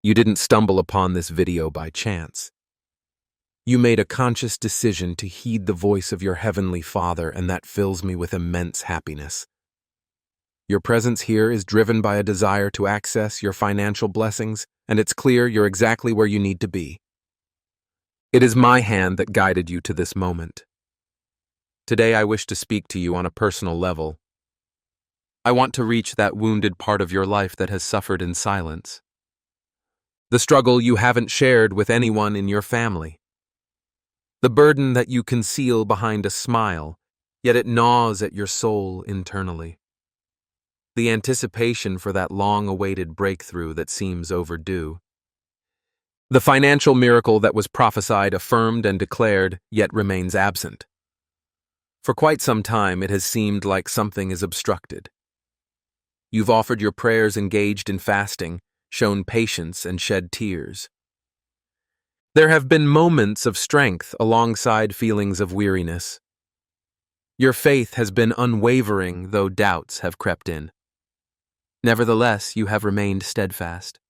You didn't stumble upon this video by chance. You made a conscious decision to heed the voice of your Heavenly Father, and that fills me with immense happiness. Your presence here is driven by a desire to access your financial blessings, and it's clear you're exactly where you need to be. It is my hand that guided you to this moment. Today I wish to speak to you on a personal level. I want to reach that wounded part of your life that has suffered in silence. The struggle you haven't shared with anyone in your family. The burden that you conceal behind a smile, yet it gnaws at your soul internally. The anticipation for that long-awaited breakthrough that seems overdue. The financial miracle that was prophesied, affirmed, and declared, yet remains absent. For quite some time it has seemed like something is obstructed. You've offered your prayers, engaged in fasting, shown patience, and shed tears. There have been moments of strength alongside feelings of weariness. Your faith has been unwavering, though doubts have crept in. Nevertheless, you have remained steadfast.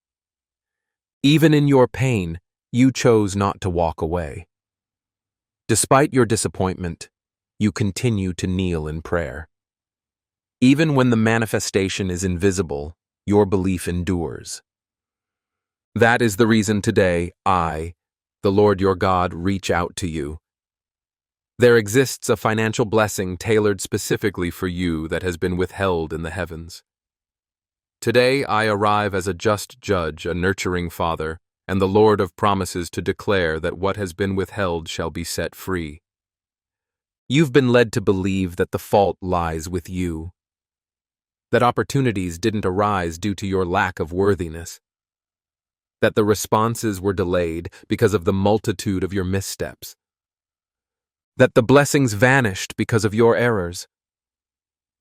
Even in your pain, you chose not to walk away. Despite your disappointment, you continue to kneel in prayer. Even when the manifestation is invisible, your belief endures. That is the reason today I, the Lord your God, reach out to you. There exists a financial blessing tailored specifically for you that has been withheld in the heavens. Today I arrive as a just judge, a nurturing father, and the Lord of promises to declare that what has been withheld shall be set free. You've been led to believe that the fault lies with you, that opportunities didn't arise due to your lack of worthiness, that the responses were delayed because of the multitude of your missteps, that the blessings vanished because of your errors.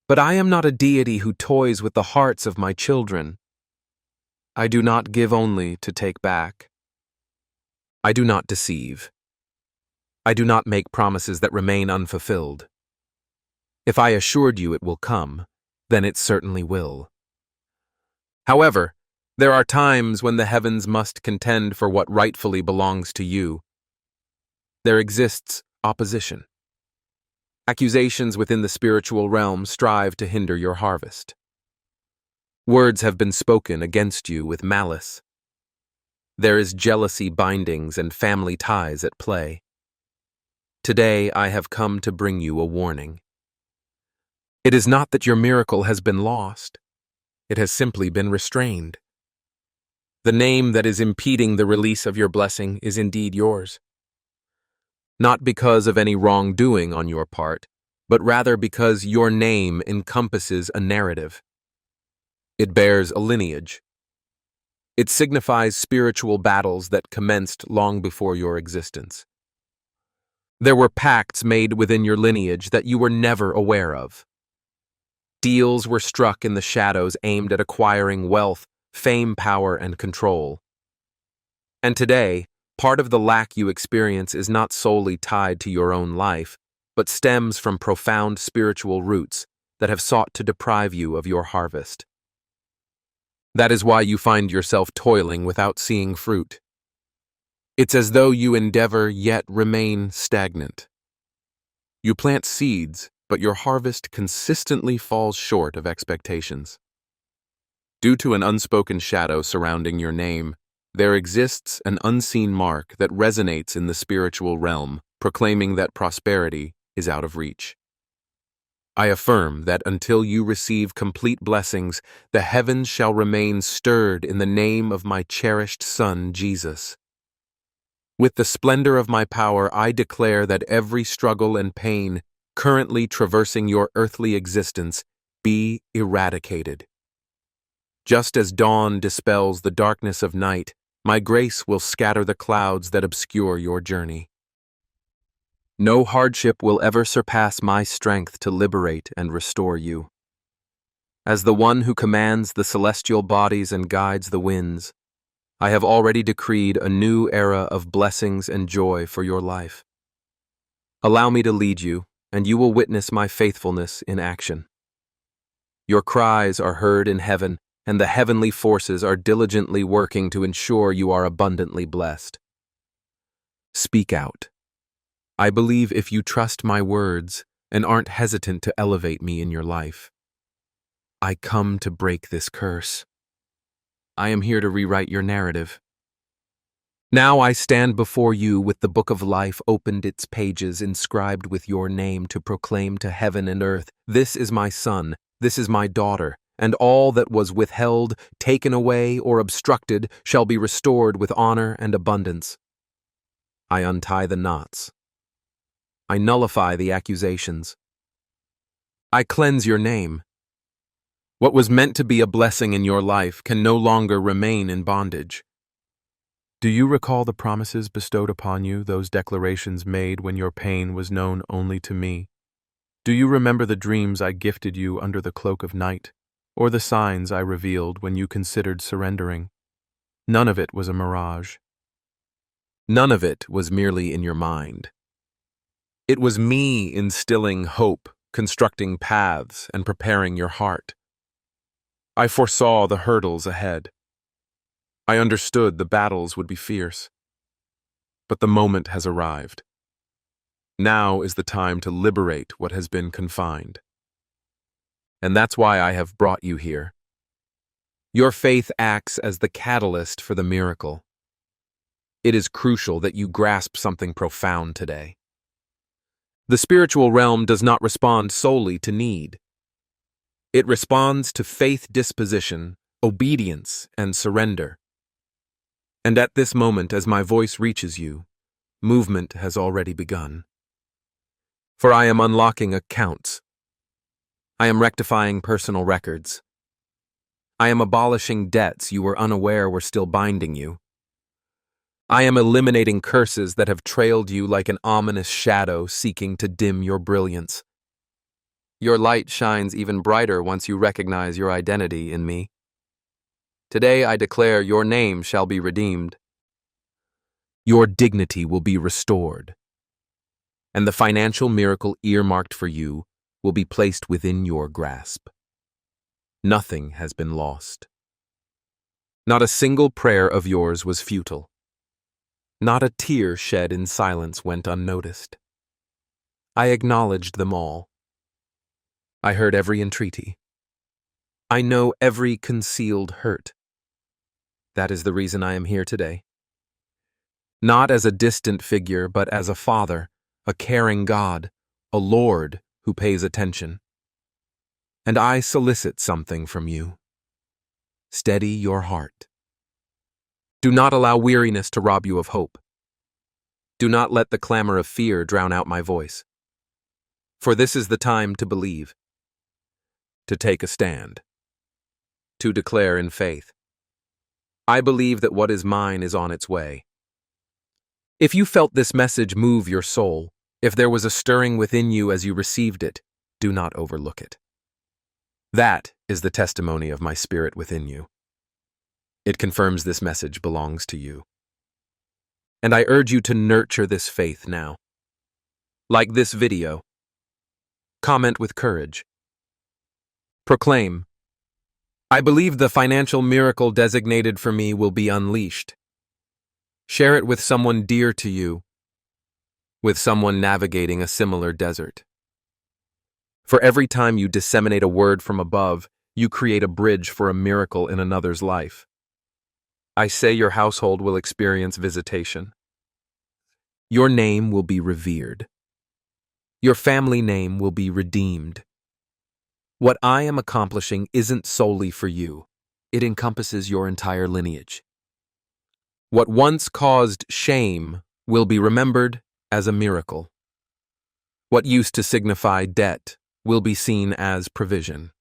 But I am not a deity who toys with the hearts of my children. I do not give only to take back. I do not deceive. I do not make promises that remain unfulfilled. If I assured you it will come, then it certainly will. However, there are times when the heavens must contend for what rightfully belongs to you. There exists opposition. Accusations within the spiritual realm strive to hinder your harvest. Words have been spoken against you with malice. There is jealousy, bindings, and family ties at play. Today I have come to bring you a warning. It is not that your miracle has been lost. It has simply been restrained. The name that is impeding the release of your blessing is indeed yours. Not because of any wrongdoing on your part, but rather because your name encompasses a narrative. It bears a lineage. It signifies spiritual battles that commenced long before your existence. There were pacts made within your lineage that you were never aware of. Deals were struck in the shadows aimed at acquiring wealth, fame, power, and control. And today, part of the lack you experience is not solely tied to your own life, but stems from profound spiritual roots that have sought to deprive you of your harvest. That is why you find yourself toiling without seeing fruit. It's as though you endeavor yet remain stagnant. You plant seeds, but your harvest consistently falls short of expectations. Due to an unspoken shadow surrounding your name, there exists an unseen mark that resonates in the spiritual realm, proclaiming that prosperity is out of reach. I affirm that until you receive complete blessings, the heavens shall remain stirred in the name of my cherished Son, Jesus. With the splendor of my power, I declare that every struggle and pain currently traversing your earthly existence be eradicated. Just as dawn dispels the darkness of night, my grace will scatter the clouds that obscure your journey. No hardship will ever surpass my strength to liberate and restore you. As the one who commands the celestial bodies and guides the winds, I have already decreed a new era of blessings and joy for your life. Allow me to lead you, and you will witness my faithfulness in action. Your cries are heard in heaven, and the heavenly forces are diligently working to ensure you are abundantly blessed. Speak out. I believe if you trust my words and aren't hesitant to elevate me in your life. I come to break this curse. I am here to rewrite your narrative. Now I stand before you with the book of life opened, its pages inscribed with your name, to proclaim to heaven and earth, this is my son, this is my daughter, and all that was withheld, taken away, or obstructed shall be restored with honor and abundance. I untie the knots. I nullify the accusations. I cleanse your name. What was meant to be a blessing in your life can no longer remain in bondage. Do you recall the promises bestowed upon you, those declarations made when your pain was known only to me? Do you remember the dreams I gifted you under the cloak of night, or the signs I revealed when you considered surrendering? None of it was a mirage. None of it was merely in your mind. It was me instilling hope, constructing paths, and preparing your heart. I foresaw the hurdles ahead. I understood the battles would be fierce. But the moment has arrived. Now is the time to liberate what has been confined. And that's why I have brought you here. Your faith acts as the catalyst for the miracle. It is crucial that you grasp something profound today. The spiritual realm does not respond solely to need. It responds to faith disposition, obedience, and surrender. And at this moment, as my voice reaches you, movement has already begun. For I am unlocking accounts. I am rectifying personal records. I am abolishing debts you were unaware were still binding you. I am eliminating curses that have trailed you like an ominous shadow seeking to dim your brilliance. Your light shines even brighter once you recognize your identity in me. Today I declare your name shall be redeemed. Your dignity will be restored. And the financial miracle earmarked for you will be placed within your grasp. Nothing has been lost. Not a single prayer of yours was futile. Not a tear shed in silence went unnoticed. I acknowledged them all. I heard every entreaty. I know every concealed hurt. That is the reason I am here today. Not as a distant figure, but as a father, a caring God, a Lord who pays attention. And I solicit something from you. Steady your heart. Do not allow weariness to rob you of hope. Do not let the clamor of fear drown out my voice. For this is the time to believe, to take a stand, to declare in faith. I believe that what is mine is on its way. If you felt this message move your soul, if there was a stirring within you as you received it, do not overlook it. That is the testimony of my spirit within you. It confirms this message belongs to you. And I urge you to nurture this faith now. Like this video. Comment with courage. Proclaim, I believe the financial miracle designated for me will be unleashed. Share it with someone dear to you, with someone navigating a similar desert. For every time you disseminate a word from above, you create a bridge for a miracle in another's life. I say your household will experience visitation. Your name will be revered. Your family name will be redeemed. What I am accomplishing isn't solely for you. It encompasses your entire lineage. What once caused shame will be remembered as a miracle. What used to signify debt will be seen as provision.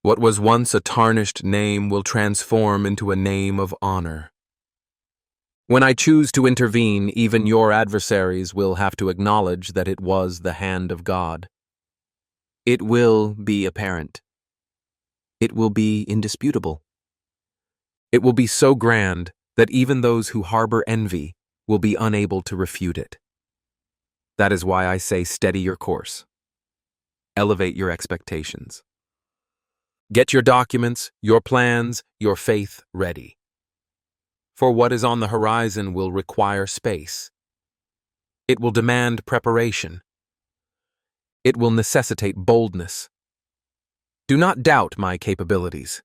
What was once a tarnished name will transform into a name of honor. When I choose to intervene, even your adversaries will have to acknowledge that it was the hand of God. It will be apparent. It will be indisputable. It will be so grand that even those who harbor envy will be unable to refute it. That is why I say steady your course. Elevate your expectations. Get your documents, your plans, your faith ready. For what is on the horizon will require space. It will demand preparation. It will necessitate boldness. Do not doubt my capabilities.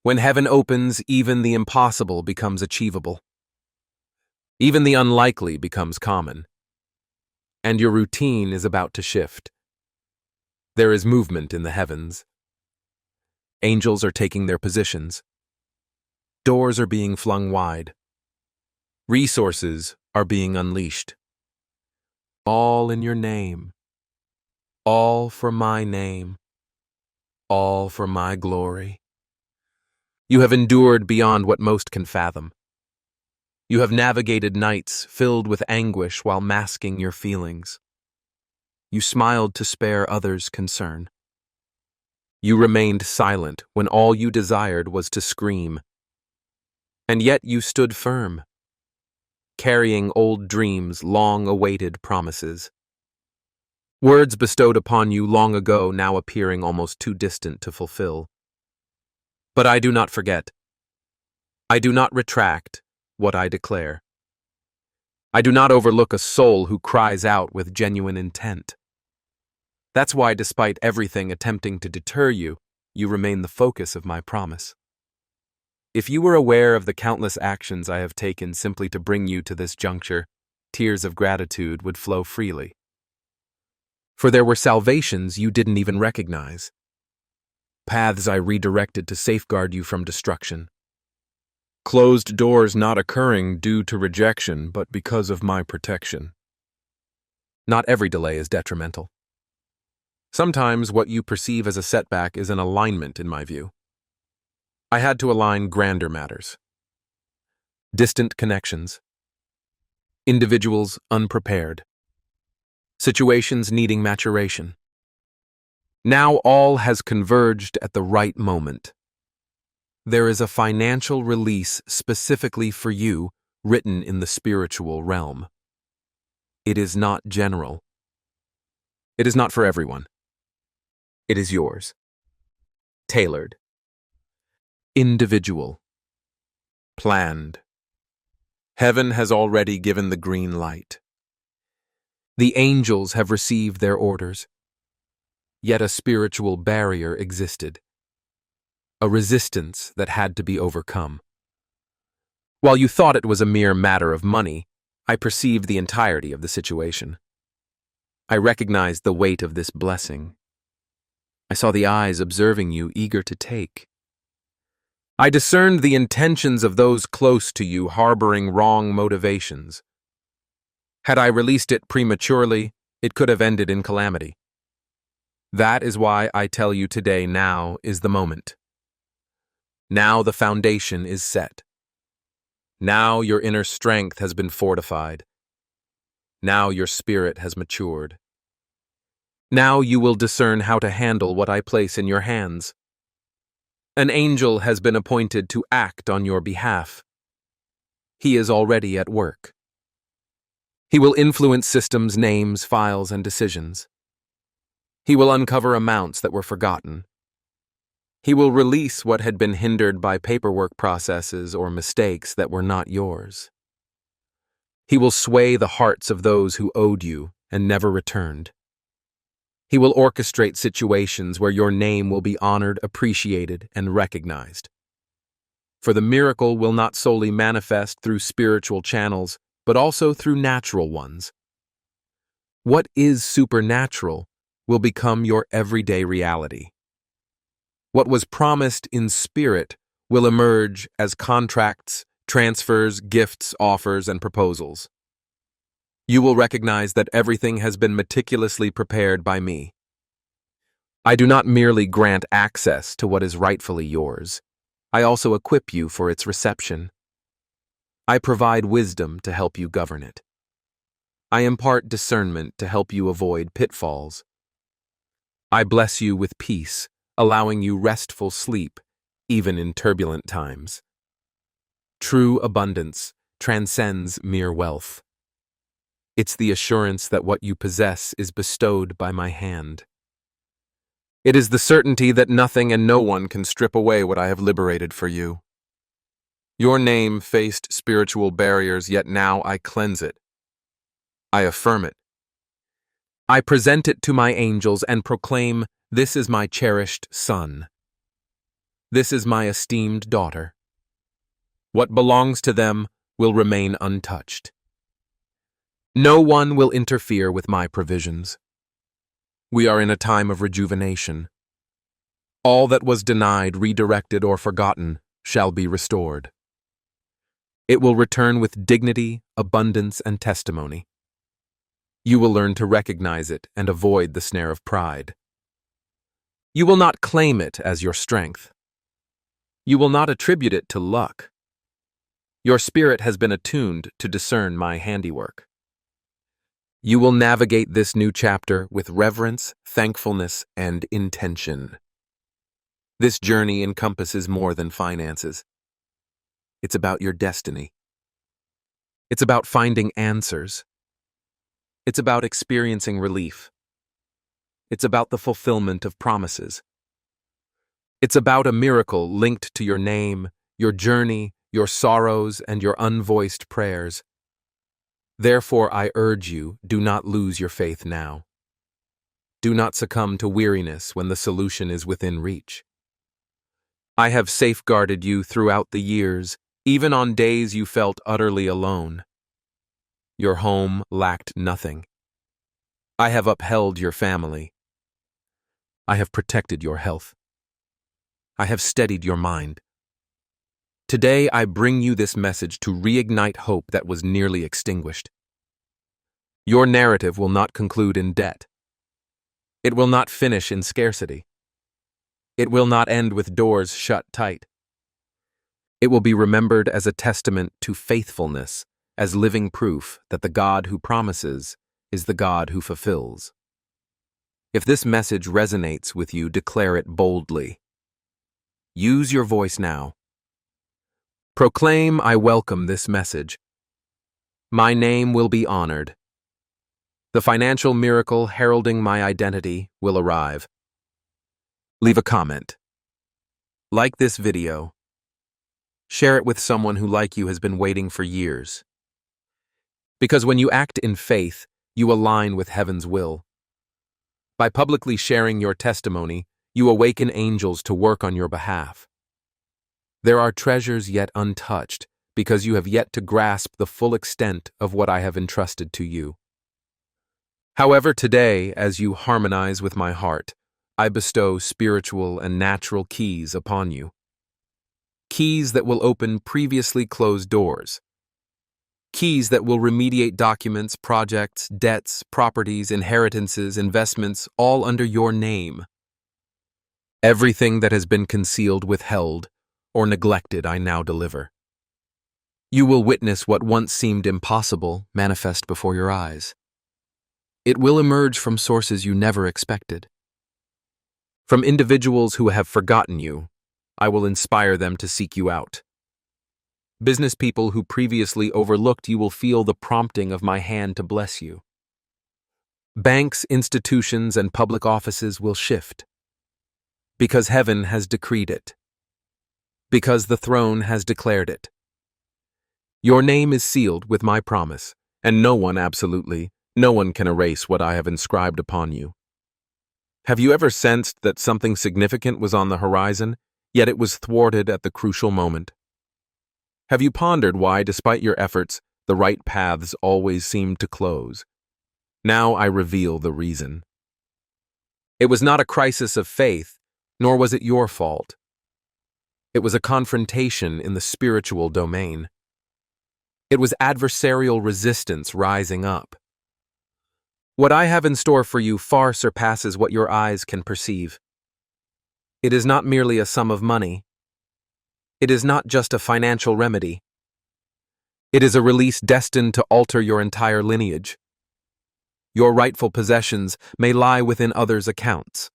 When heaven opens, even the impossible becomes achievable. Even the unlikely becomes common. And your routine is about to shift. There is movement in the heavens. Angels are taking their positions. Doors are being flung wide. Resources are being unleashed. All in your name. All for my name. All for my glory. You have endured beyond what most can fathom. You have navigated nights filled with anguish while masking your feelings. You smiled to spare others' concern. You remained silent when all you desired was to scream. And yet you stood firm, carrying old dreams, long-awaited promises. Words bestowed upon you long ago now appearing almost too distant to fulfill. But I do not forget. I do not retract what I declare. I do not overlook a soul who cries out with genuine intent. That's why, despite everything attempting to deter you, you remain the focus of my promise. If you were aware of the countless actions I have taken simply to bring you to this juncture, tears of gratitude would flow freely. For there were salvations you didn't even recognize. Paths I redirected to safeguard you from destruction. Closed doors not occurring due to rejection, but because of my protection. Not every delay is detrimental. Sometimes what you perceive as a setback is an alignment, in my view. I had to align grander matters. Distant connections. Individuals unprepared. Situations needing maturation. Now all has converged at the right moment. There is a financial release specifically for you written in the spiritual realm. It is not general. It is not for everyone. It is yours. Tailored. Individual. Planned. Heaven has already given the green light. The angels have received their orders. Yet a spiritual barrier existed. A resistance that had to be overcome. While you thought it was a mere matter of money, I perceived the entirety of the situation. I recognized the weight of this blessing. I saw the eyes observing you, eager to take. I discerned the intentions of those close to you harboring wrong motivations. Had I released it prematurely, it could have ended in calamity. That is why I tell you today, now is the moment. Now the foundation is set. Now your inner strength has been fortified. Now your spirit has matured. Now you will discern how to handle what I place in your hands. An angel has been appointed to act on your behalf. He is already at work. He will influence systems, names, files, and decisions. He will uncover amounts that were forgotten. He will release what had been hindered by paperwork processes or mistakes that were not yours. He will sway the hearts of those who owed you and never returned. He will orchestrate situations where your name will be honored, appreciated, and recognized. For the miracle will not solely manifest through spiritual channels, but also through natural ones. What is supernatural will become your everyday reality. What was promised in spirit will emerge as contracts, transfers, gifts, offers, and proposals. You will recognize that everything has been meticulously prepared by me. I do not merely grant access to what is rightfully yours. I also equip you for its reception. I provide wisdom to help you govern it. I impart discernment to help you avoid pitfalls. I bless you with peace, allowing you restful sleep, even in turbulent times. True abundance transcends mere wealth. It's the assurance that what you possess is bestowed by my hand. It is the certainty that nothing and no one can strip away what I have liberated for you. Your name faced spiritual barriers, yet now I cleanse it. I affirm it. I present it to my angels and proclaim, this is my cherished son. This is my esteemed daughter. What belongs to them will remain untouched. No one will interfere with my provisions. We are in a time of rejuvenation. All that was denied, redirected, or forgotten shall be restored. It will return with dignity, abundance, and testimony. You will learn to recognize it and avoid the snare of pride. You will not claim it as your strength. You will not attribute it to luck. Your spirit has been attuned to discern my handiwork. You will navigate this new chapter with reverence, thankfulness, and intention. This journey encompasses more than finances. It's about your destiny. It's about finding answers. It's about experiencing relief. It's about the fulfillment of promises. It's about a miracle linked to your name, your journey, your sorrows, and your unvoiced prayers. Therefore, I urge you, do not lose your faith now. Do not succumb to weariness when the solution is within reach. I have safeguarded you throughout the years, even on days you felt utterly alone. Your home lacked nothing. I have upheld your family. I have protected your health. I have steadied your mind. Today I bring you this message to reignite hope that was nearly extinguished. Your narrative will not conclude in debt. It will not finish in scarcity. It will not end with doors shut tight. It will be remembered as a testament to faithfulness, as living proof that the God who promises is the God who fulfills. If this message resonates with you, declare it boldly. Use your voice now. Proclaim, I welcome this message. My name will be honored. The financial miracle heralding my identity will arrive. Leave a comment. Like this video. Share it with someone who, like you, has been waiting for years. Because when you act in faith, you align with heaven's will. By publicly sharing your testimony, you awaken angels to work on your behalf. There are treasures yet untouched because you have yet to grasp the full extent of what I have entrusted to you. However, today, as you harmonize with my heart, I bestow spiritual and natural keys upon you. Keys that will open previously closed doors. Keys that will remediate documents, projects, debts, properties, inheritances, investments, all under your name. Everything that has been concealed, withheld, or neglected, I now deliver. You will witness what once seemed impossible manifest before your eyes. It will emerge from sources you never expected. From individuals who have forgotten you, I will inspire them to seek you out. Business people who previously overlooked you will feel the prompting of my hand to bless you. Banks, institutions, and public offices will shift. Because heaven has decreed it. Because the throne has declared it. Your name is sealed with my promise, and no one, absolutely, no one can erase what I have inscribed upon you. Have you ever sensed that something significant was on the horizon, yet it was thwarted at the crucial moment? Have you pondered why, despite your efforts, the right paths always seemed to close? Now I reveal the reason. It was not a crisis of faith, nor was it your fault. It was a confrontation in the spiritual domain. It was adversarial resistance rising up. What I have in store for you far surpasses what your eyes can perceive. It is not merely a sum of money. It is not just a financial remedy. It is a release destined to alter your entire lineage. Your rightful possessions may lie within others' accounts.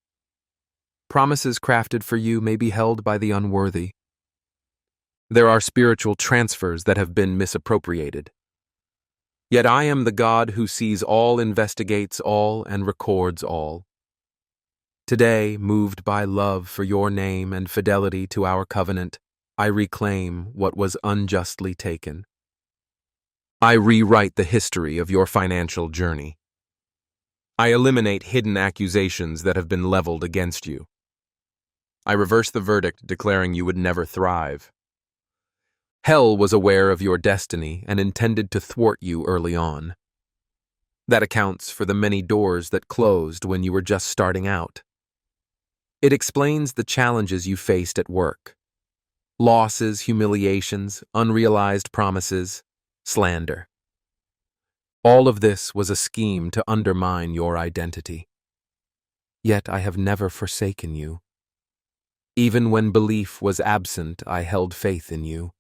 Promises crafted for you may be held by the unworthy. There are spiritual transfers that have been misappropriated. Yet I am the God who sees all, investigates all, and records all. Today, moved by love for your name and fidelity to our covenant, I reclaim what was unjustly taken. I rewrite the history of your financial journey. I eliminate hidden accusations that have been leveled against you. I reverse the verdict declaring you would never thrive. Hell was aware of your destiny and intended to thwart you early on. That accounts for the many doors that closed when you were just starting out. It explains the challenges you faced at work. Losses, humiliations, unrealized promises, slander. All of this was a scheme to undermine your identity. Yet I have never forsaken you. Even when belief was absent, I held faith in you.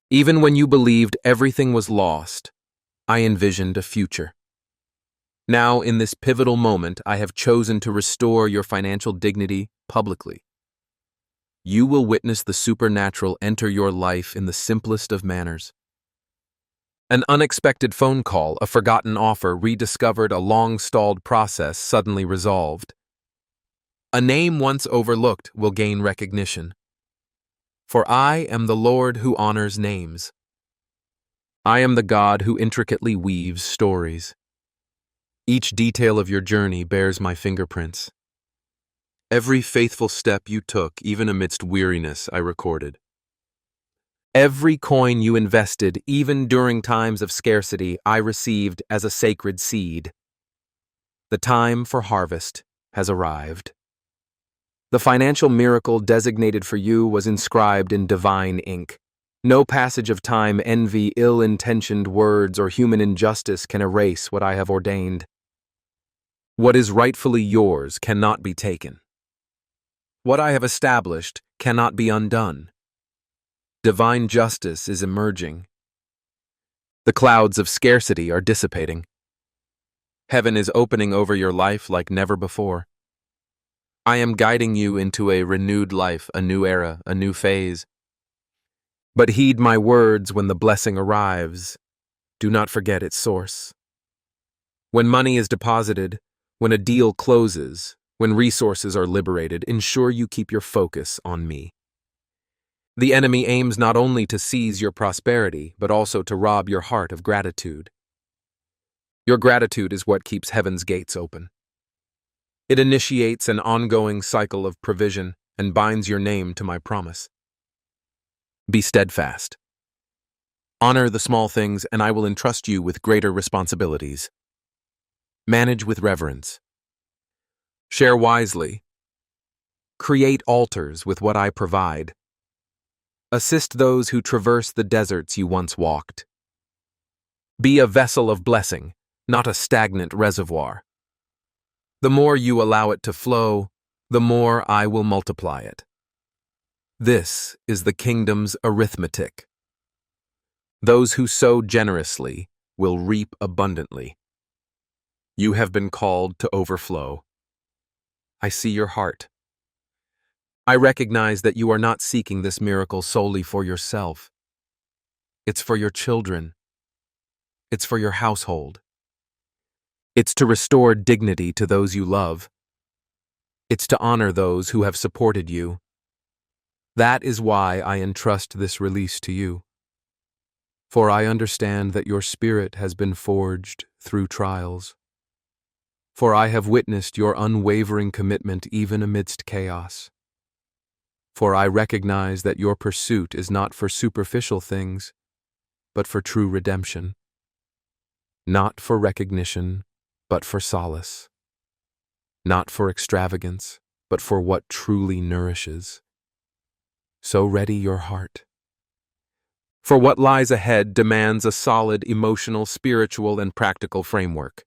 Even when you believed everything was lost, I envisioned a future. Now, in this pivotal moment, I have chosen to restore your financial dignity publicly. You will witness the supernatural enter your life in the simplest of manners. An unexpected phone call, a forgotten offer, rediscovered a long-stalled process suddenly resolved. A name once overlooked will gain recognition. For I am the Lord who honors names. I am the God who intricately weaves stories. Each detail of your journey bears my fingerprints. Every faithful step you took, even amidst weariness, I recorded. Every coin you invested, even during times of scarcity, I received as a sacred seed. The time for harvest has arrived. The financial miracle designated for you was inscribed in divine ink. No passage of time, envy, ill-intentioned words, or human injustice can erase what I have ordained. What is rightfully yours cannot be taken. What I have established cannot be undone. Divine justice is emerging. The clouds of scarcity are dissipating. Heaven is opening over your life like never before. I am guiding you into a renewed life, a new era, a new phase. But heed my words when the blessing arrives. Do not forget its source. When money is deposited, when a deal closes, when resources are liberated, ensure you keep your focus on me. The enemy aims not only to seize your prosperity, but also to rob your heart of gratitude. Your gratitude is what keeps heaven's gates open. It initiates an ongoing cycle of provision and binds your name to my promise. Be steadfast. Honor the small things, and I will entrust you with greater responsibilities. Manage with reverence. Share wisely. Create altars with what I provide. Assist those who traverse the deserts you once walked. Be a vessel of blessing, not a stagnant reservoir. The more you allow it to flow, the more I will multiply it. This is the kingdom's arithmetic. Those who sow generously will reap abundantly. You have been called to overflow. I see your heart. I recognize that you are not seeking this miracle solely for yourself. It's for your children. It's for your household. It's to restore dignity to those you love. It's to honor those who have supported you. That is why I entrust this release to you. For I understand that your spirit has been forged through trials. For I have witnessed your unwavering commitment even amidst chaos. For I recognize that your pursuit is not for superficial things, but for true redemption. Not for recognition, but for solace. Not for extravagance, but for what truly nourishes. So ready your heart. For what lies ahead demands a solid emotional, spiritual, and practical framework.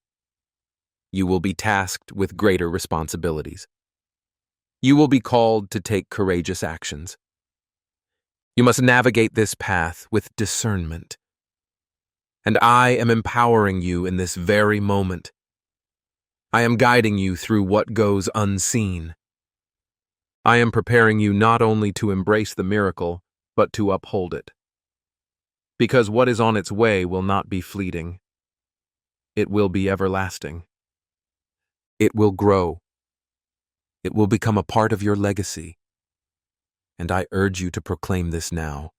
You will be tasked with greater responsibilities. You will be called to take courageous actions. You must navigate this path with discernment. And I am empowering you in this very moment. I am guiding you through what goes unseen. I am preparing you not only to embrace the miracle, but to uphold it. Because what is on its way will not be fleeting. It will be everlasting. It will grow. It will become a part of your legacy. And I urge you to proclaim this now.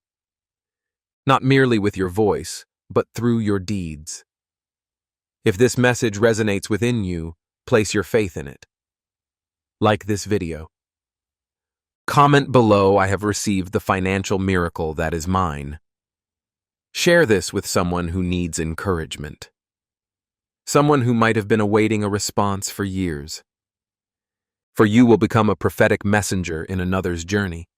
Not merely with your voice, but through your deeds. If this message resonates within you, place your faith in it. Like this video. Comment below, I have received the financial miracle that is mine. Share this with someone who needs encouragement. Someone who might have been awaiting a response for years. For you will become a prophetic messenger in another's journey.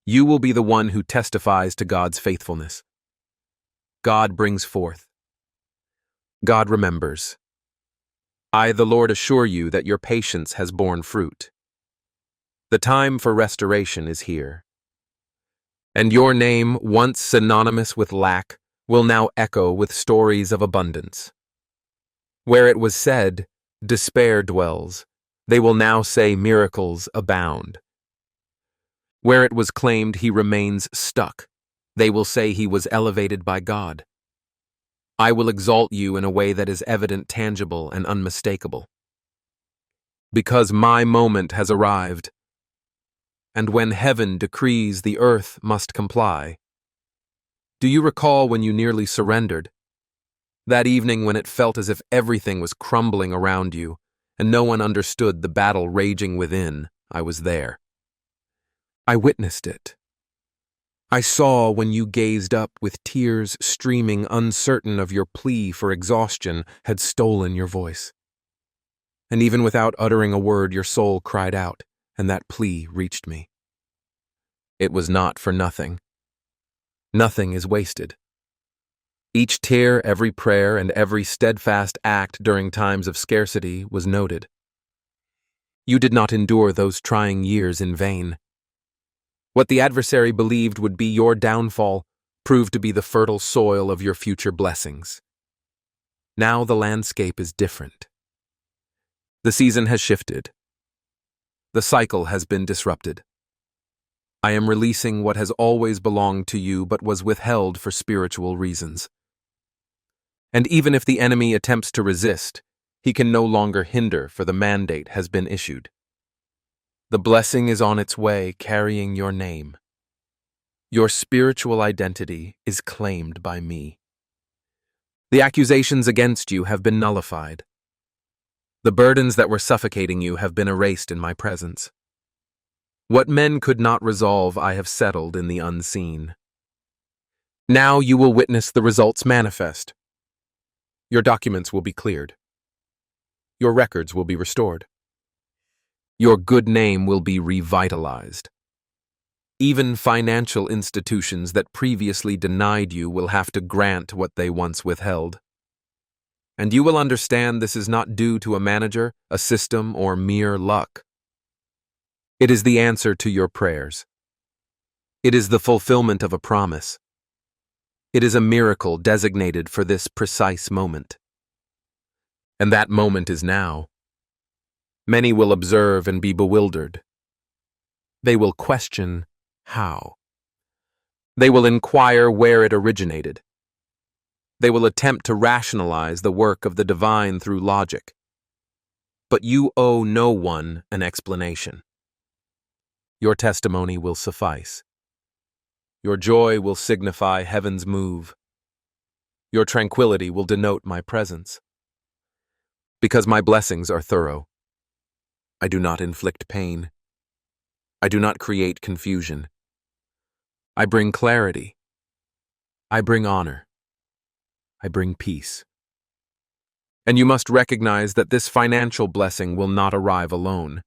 You will be the one who testifies to God's faithfulness. God brings forth. God remembers. I, the Lord, assure you that your patience has borne fruit. The time for restoration is here. And your name, once synonymous with lack, will now echo with stories of abundance. Where it was said, despair dwells, they will now say miracles abound. Where it was claimed he remains stuck, they will say he was elevated by God. I will exalt you in a way that is evident, tangible, and unmistakable. Because my moment has arrived, and when heaven decrees, the earth must comply. Do you recall when you nearly surrendered? That evening when it felt as if everything was crumbling around you, and no one understood the battle raging within, I was there. I witnessed it. I saw when you gazed up with tears streaming, uncertain of your plea for exhaustion had stolen your voice. And even without uttering a word, your soul cried out, and that plea reached me. It was not for nothing. Nothing is wasted. Each tear, every prayer, and every steadfast act during times of scarcity was noted. You did not endure those trying years in vain. What the adversary believed would be your downfall proved to be the fertile soil of your future blessings. Now the landscape is different. The season has shifted. The cycle has been disrupted. I am releasing what has always belonged to you but was withheld for spiritual reasons. And even if the enemy attempts to resist, he can no longer hinder, for the mandate has been issued. The blessing is on its way, carrying your name. Your spiritual identity is claimed by me. The accusations against you have been nullified. The burdens that were suffocating you have been erased in my presence. What men could not resolve, I have settled in the unseen. Now you will witness the results manifest. Your documents will be cleared. Your records will be restored. Your good name will be revitalized. Even financial institutions that previously denied you will have to grant what they once withheld. And you will understand this is not due to a manager, a system, or mere luck. It is the answer to your prayers. It is the fulfillment of a promise. It is a miracle designated for this precise moment. And that moment is now. Many will observe and be bewildered. They will question how. They will inquire where it originated. They will attempt to rationalize the work of the divine through logic. But you owe no one an explanation. Your testimony will suffice. Your joy will signify heaven's move. Your tranquility will denote my presence. Because my blessings are thorough. I do not inflict pain. I do not create confusion. I bring clarity. I bring honor. I bring peace. And you must recognize that this financial blessing will not arrive alone.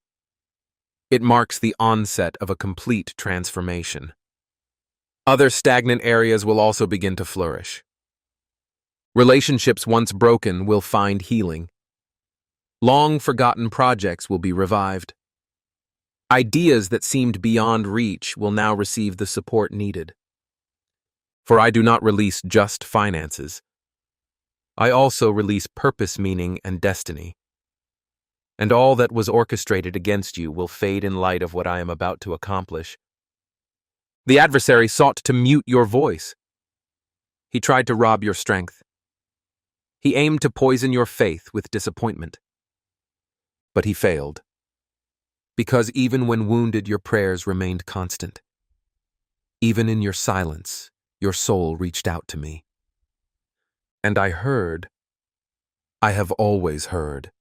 It marks the onset of a complete transformation. Other stagnant areas will also begin to flourish. Relationships once broken will find healing. Long-forgotten projects will be revived. Ideas that seemed beyond reach will now receive the support needed. For I do not release just finances. I also release purpose, meaning, and destiny. And all that was orchestrated against you will fade in light of what I am about to accomplish. The adversary sought to mute your voice. He tried to rob your strength. He aimed to poison your faith with disappointment. But he failed. because even when wounded, your prayers remained constant. Even in your silence, your soul reached out to me. And I heard. I have always heard.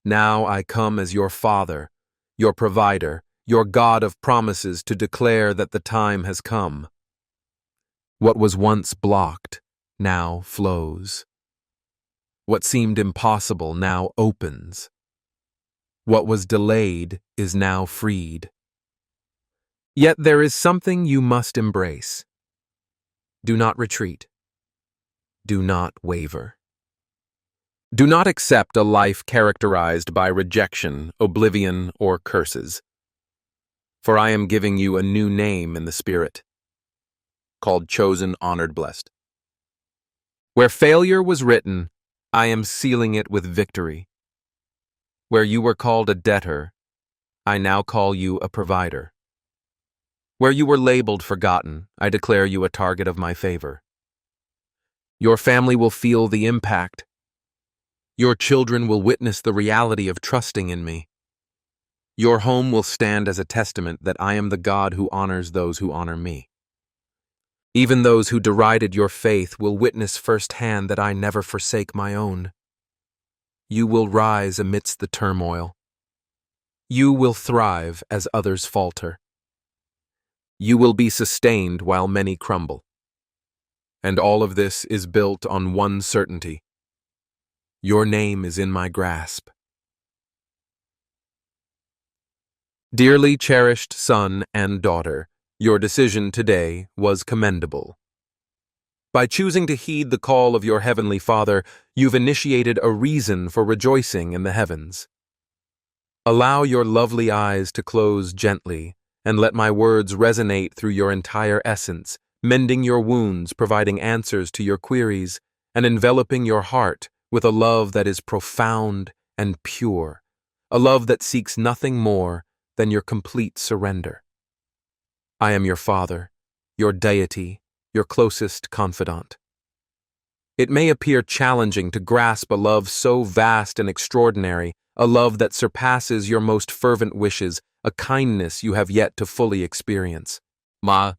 Now I come as your Father, your provider, your God of promises to declare that the time has come. What was once blocked now flows. What seemed impossible now opens. What was delayed is now freed. Yet there is something you must embrace. Do not retreat. Do not waver. Do not accept a life characterized by rejection, oblivion, or curses. For I am giving you a new name in the Spirit, called chosen, honored, blessed. Where failure was written, I am sealing it with victory. Where you were called a debtor, I now call you a provider. Where you were labeled forgotten, I declare you a target of my favor. Your family will feel the impact. Your children will witness the reality of trusting in me. Your home will stand as a testament that I am the God who honors those who honor me. Even those who derided your faith will witness firsthand that I never forsake my own. You will rise amidst the turmoil. You will thrive as others falter. You will be sustained while many crumble. And all of this is built on one certainty. Your name is in my grasp. Dearly cherished son and daughter, your decision today was commendable. By choosing to heed the call of your Heavenly Father, you've initiated a reason for rejoicing in the heavens. Allow your lovely eyes to close gently, and let my words resonate through your entire essence, mending your wounds, providing answers to your queries, and enveloping your heart with a love that is profound and pure, a love that seeks nothing more than your complete surrender. I am your Father, your deity, your closest confidant. It may appear challenging to grasp a love so vast and extraordinary, a love that surpasses your most fervent wishes, a kindness you have yet to fully experience. My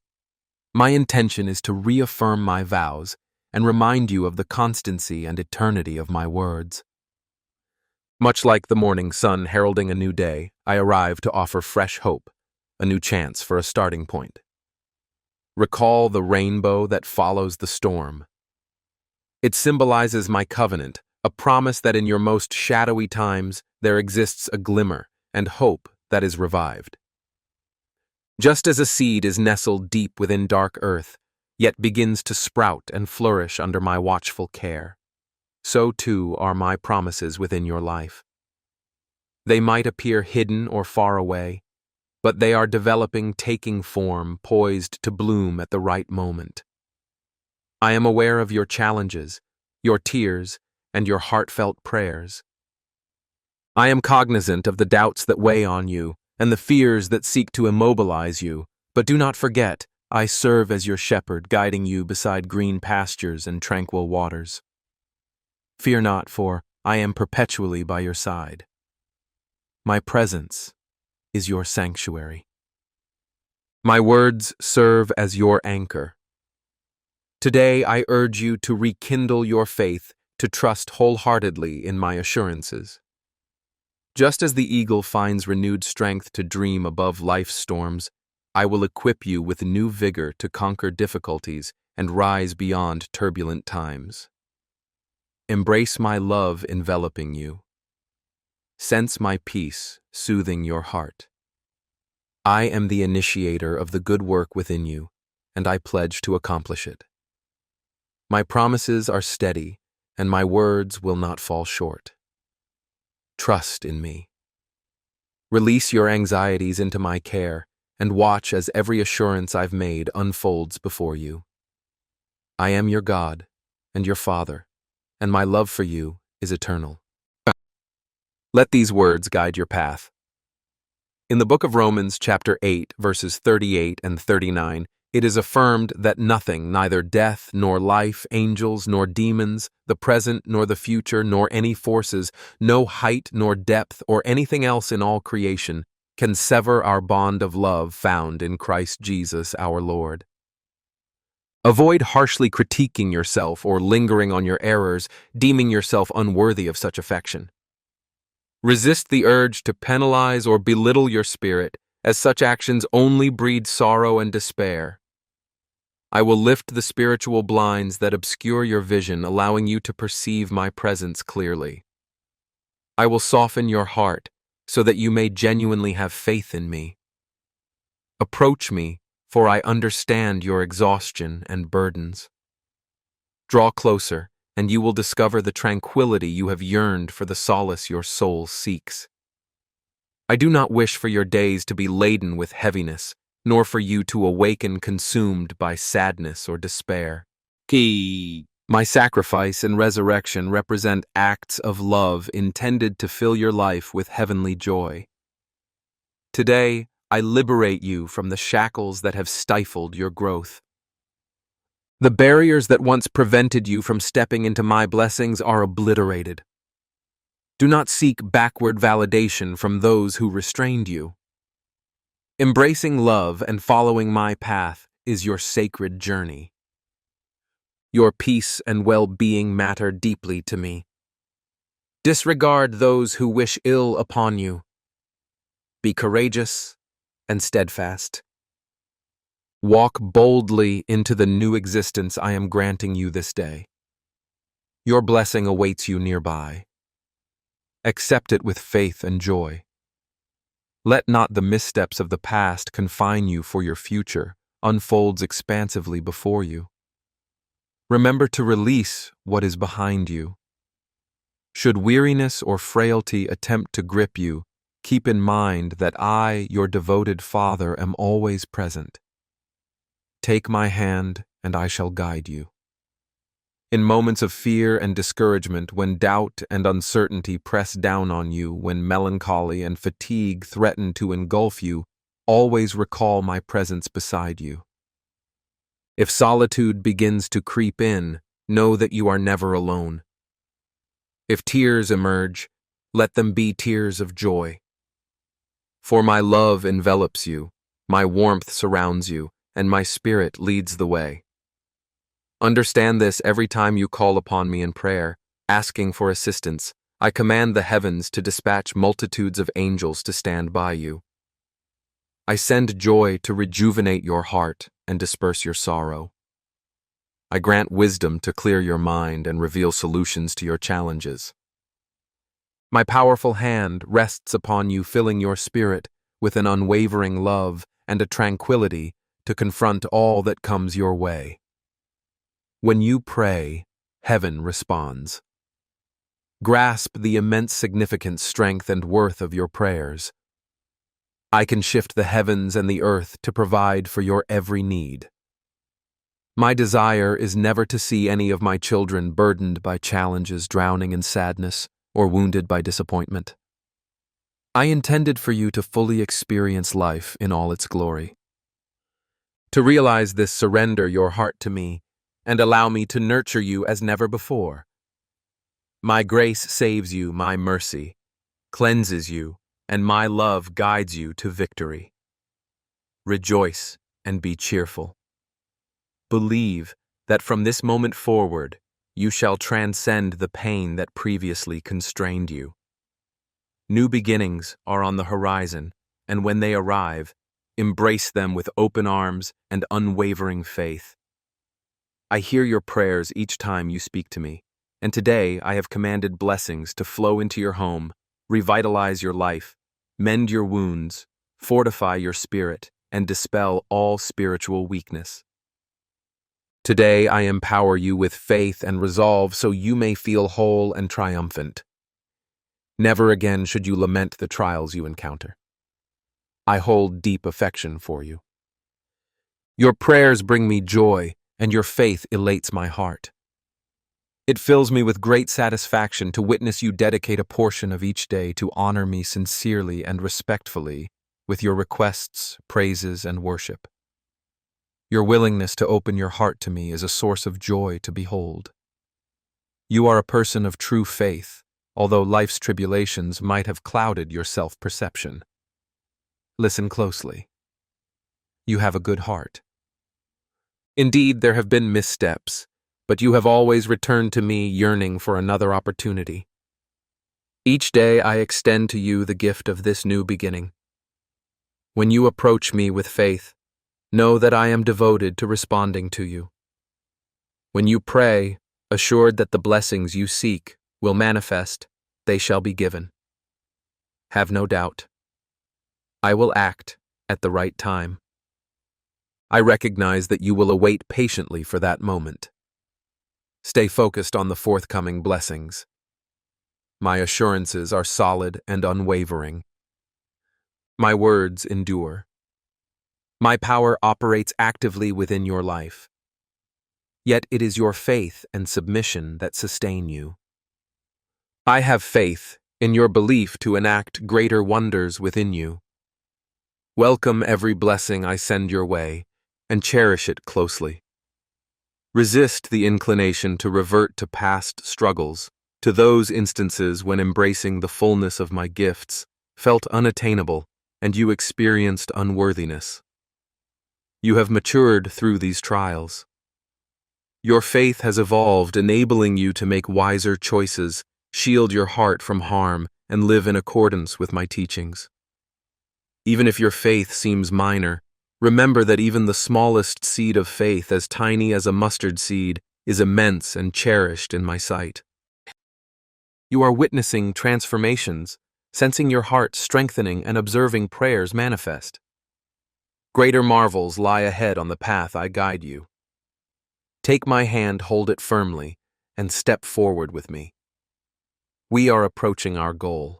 intention is to reaffirm my vows and remind you of the constancy and eternity of my words. Much like the morning sun heralding a new day, I arrive to offer fresh hope, a new chance for a starting point. Recall the rainbow that follows the storm. It symbolizes my covenant, a promise that in your most shadowy times there exists a glimmer and hope that is revived. Just as a seed is nestled deep within dark earth, yet begins to sprout and flourish under my watchful care, so too are my promises within your life. They might appear hidden or far away, but they are developing, taking form, poised to bloom at the right moment. I am aware of your challenges, your tears, and your heartfelt prayers. I am cognizant of the doubts that weigh on you and the fears that seek to immobilize you, but do not forget, I serve as your shepherd, guiding you beside green pastures and tranquil waters. Fear not, for I am perpetually by your side. My presence is your sanctuary. My words serve as your anchor. Today I urge you to rekindle your faith, to trust wholeheartedly in my assurances. Just as the eagle finds renewed strength to dream above life's storms, I will equip you with new vigor to conquer difficulties and rise beyond turbulent times. Embrace my love enveloping you. Sense my peace soothing your heart. I am the initiator of the good work within you, and I pledge to accomplish it. My promises are steady, and my words will not fall short. Trust in me. Release your anxieties into my care, and watch as every assurance I've made unfolds before you. I am your God and your Father, and my love for you is eternal. Let these words guide your path. In the book of Romans, chapter 8, verses 38 and 39, It is affirmed that nothing, neither death nor life, angels nor demons, the present nor the future, nor any forces, no height nor depth, or anything else in all creation, can sever our bond of love found in Christ Jesus our Lord. Avoid harshly critiquing yourself or lingering on your errors, deeming yourself unworthy of such affection. Resist the urge to penalize or belittle your spirit, as such actions only breed sorrow and despair. I will lift the spiritual blinds that obscure your vision, allowing you to perceive my presence clearly. I will soften your heart so that you may genuinely have faith in me. Approach me, for I understand your exhaustion and burdens. Draw closer, and you will discover the tranquility you have yearned for, the solace your soul seeks. I do not wish for your days to be laden with heaviness, nor for you to awaken consumed by sadness or despair. My sacrifice and resurrection represent acts of love intended to fill your life with heavenly joy. Today, I liberate you from the shackles that have stifled your growth. The barriers that once prevented you from stepping into my blessings are obliterated. Do not seek backward validation from those who restrained you. Embracing love and following my path is your sacred journey. Your peace and well-being matter deeply to me. Disregard those who wish ill upon you. Be courageous and steadfast. Walk boldly into the new existence I am granting you this day. Your blessing awaits you nearby. Accept it with faith and joy. Let not the missteps of the past confine you, for your future unfolds expansively before you. Remember to release what is behind you. Should weariness or frailty attempt to grip you, keep in mind that I, your devoted Father, am always present. Take my hand, and I shall guide you. In moments of fear and discouragement, when doubt and uncertainty press down on you, when melancholy and fatigue threaten to engulf you, always recall my presence beside you. If solitude begins to creep in, know that you are never alone. If tears emerge, let them be tears of joy. For my love envelops you, my warmth surrounds you, and my spirit leads the way. Understand this: every time you call upon me in prayer, asking for assistance, I command the heavens to dispatch multitudes of angels to stand by you. I send joy to rejuvenate your heart and disperse your sorrow. I grant wisdom to clear your mind and reveal solutions to your challenges. My powerful hand rests upon you, filling your spirit with an unwavering love and a tranquility to confront all that comes your way. When you pray, heaven responds. Grasp the immense significance, strength, and worth of your prayers. I can shift the heavens and the earth to provide for your every need. My desire is never to see any of my children burdened by challenges, drowning in sadness, or wounded by disappointment. I intended for you to fully experience life in all its glory. To realize this, surrender your heart to me and allow me to nurture you as never before. My grace saves you, my mercy cleanses you, and my love guides you to victory. Rejoice and be cheerful. Believe that from this moment forward, you shall transcend the pain that previously constrained you. New beginnings are on the horizon, and when they arrive, embrace them with open arms and unwavering faith. I hear your prayers each time you speak to me, and today I have commanded blessings to flow into your home, revitalize your life, mend your wounds, fortify your spirit, and dispel all spiritual weakness. Today I empower you with faith and resolve so you may feel whole and triumphant. Never again should you lament the trials you encounter. I hold deep affection for you. Your prayers bring me joy, and your faith elates my heart. It fills me with great satisfaction to witness you dedicate a portion of each day to honor me sincerely and respectfully with your requests, praises, and worship. Your willingness to open your heart to me is a source of joy to behold. You are a person of true faith, although life's tribulations might have clouded your self-perception. Listen closely. You have a good heart. Indeed, there have been missteps, but you have always returned to me yearning for another opportunity. Each day I extend to you the gift of this new beginning. When you approach me with faith, know that I am devoted to responding to you. When you pray, assured that the blessings you seek will manifest, they shall be given. Have no doubt. I will act at the right time. I recognize that you will await patiently for that moment. Stay focused on the forthcoming blessings. My assurances are solid and unwavering. My words endure. My power operates actively within your life. Yet it is your faith and submission that sustain you. I have faith in your belief to enact greater wonders within you. Welcome every blessing I send your way, and cherish it closely. Resist the inclination to revert to past struggles, to those instances when embracing the fullness of my gifts felt unattainable and you experienced unworthiness. You have matured through these trials. Your faith has evolved, enabling you to make wiser choices, shield your heart from harm, and live in accordance with my teachings. Even if your faith seems minor, remember that even the smallest seed of faith, as tiny as a mustard seed, is immense and cherished in my sight. You are witnessing transformations, sensing your heart strengthening and observing prayers manifest. Greater marvels lie ahead on the path I guide you. Take my hand, hold it firmly, and step forward with me. We are approaching our goal.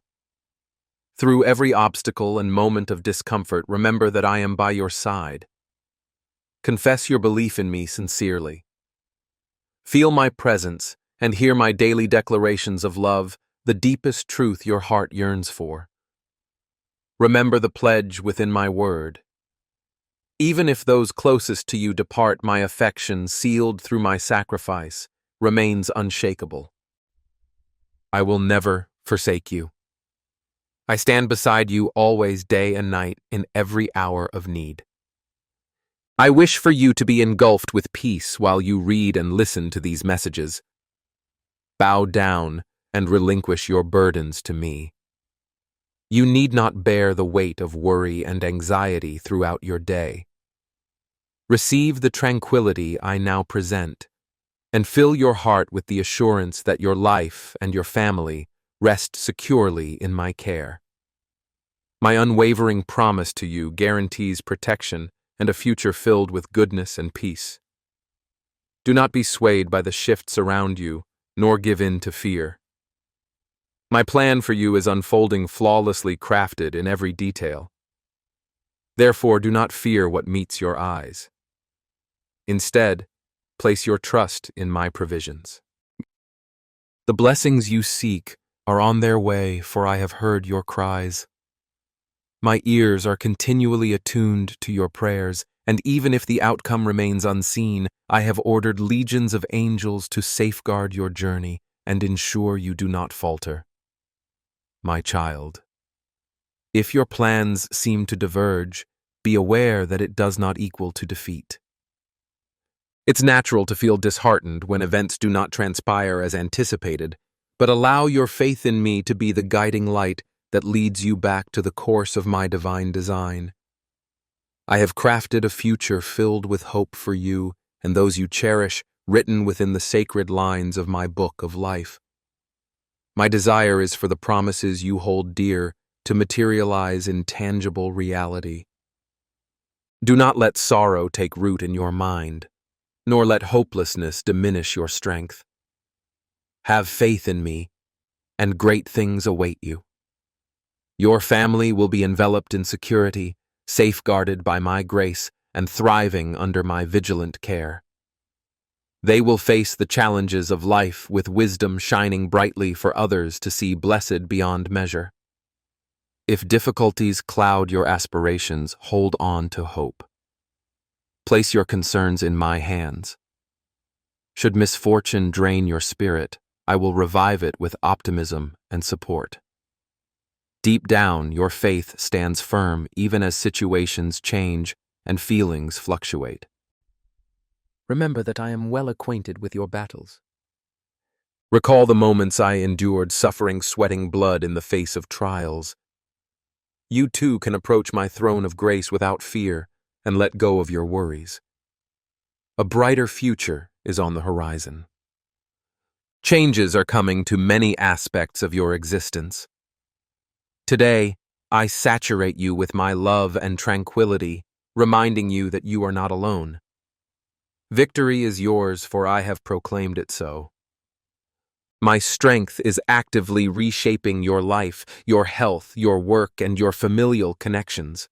Through every obstacle and moment of discomfort, remember that I am by your side. Confess your belief in me sincerely. Feel my presence and hear my daily declarations of love, the deepest truth your heart yearns for. Remember the pledge within my word. Even if those closest to you depart, my affection, sealed through my sacrifice, remains unshakable. I will never forsake you. I stand beside you always, day and night, in every hour of need. I wish for you to be engulfed with peace while you read and listen to these messages. Bow down and relinquish your burdens to me. You need not bear the weight of worry and anxiety throughout your day. Receive the tranquility I now present, and fill your heart with the assurance that your life and your family rest securely in my care. My unwavering promise to you guarantees protection and a future filled with goodness and peace. Do not be swayed by the shifts around you, nor give in to fear. My plan for you is unfolding flawlessly crafted in every detail. Therefore, do not fear what meets your eyes. Instead, place your trust in my provisions. The blessings you seek are on their way, for I have heard your cries. My ears are continually attuned to your prayers, and even if the outcome remains unseen, I have ordered legions of angels to safeguard your journey and ensure you do not falter. My child, if your plans seem to diverge, be aware that it does not equal to defeat. It's natural to feel disheartened when events do not transpire as anticipated, but allow your faith in me to be the guiding light that leads you back to the course of my divine design. I have crafted a future filled with hope for you and those you cherish, written within the sacred lines of my book of life. My desire is for the promises you hold dear to materialize in tangible reality. Do not let sorrow take root in your mind, nor let hopelessness diminish your strength. Have faith in me, and great things await you. Your family will be enveloped in security, safeguarded by my grace, and thriving under my vigilant care. They will face the challenges of life with wisdom shining brightly for others to see blessed beyond measure. If difficulties cloud your aspirations, hold on to hope. Place your concerns in my hands. Should misfortune drain your spirit, I will revive it with optimism and support. Deep down, your faith stands firm even as situations change and feelings fluctuate. Remember that I am well acquainted with your battles. Recall the moments I endured, suffering, sweating blood in the face of trials. You too can approach my throne of grace without fear and let go of your worries. A brighter future is on the horizon. Changes are coming to many aspects of your existence. Today, I saturate you with my love and tranquility, reminding you that you are not alone. Victory is yours, for I have proclaimed it so. My strength is actively reshaping your life, your health, your work, and your familial connections.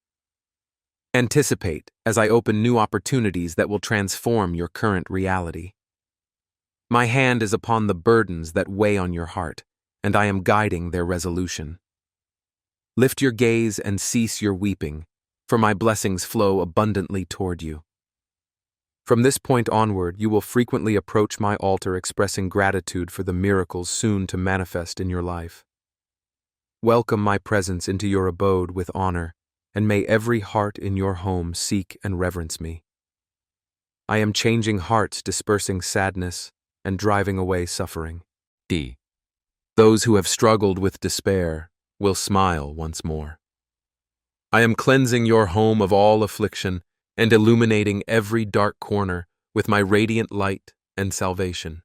Anticipate as I open new opportunities that will transform your current reality. My hand is upon the burdens that weigh on your heart, and I am guiding their resolution. Lift your gaze and cease your weeping, for my blessings flow abundantly toward you. From this point onward, you will frequently approach my altar expressing gratitude for the miracles soon to manifest in your life. Welcome my presence into your abode with honor, and may every heart in your home seek and reverence me. I am changing hearts, dispersing sadness, and driving away suffering. D. Those who have struggled with despair will smile once more. I am cleansing your home of all affliction and illuminating every dark corner with my radiant light and salvation.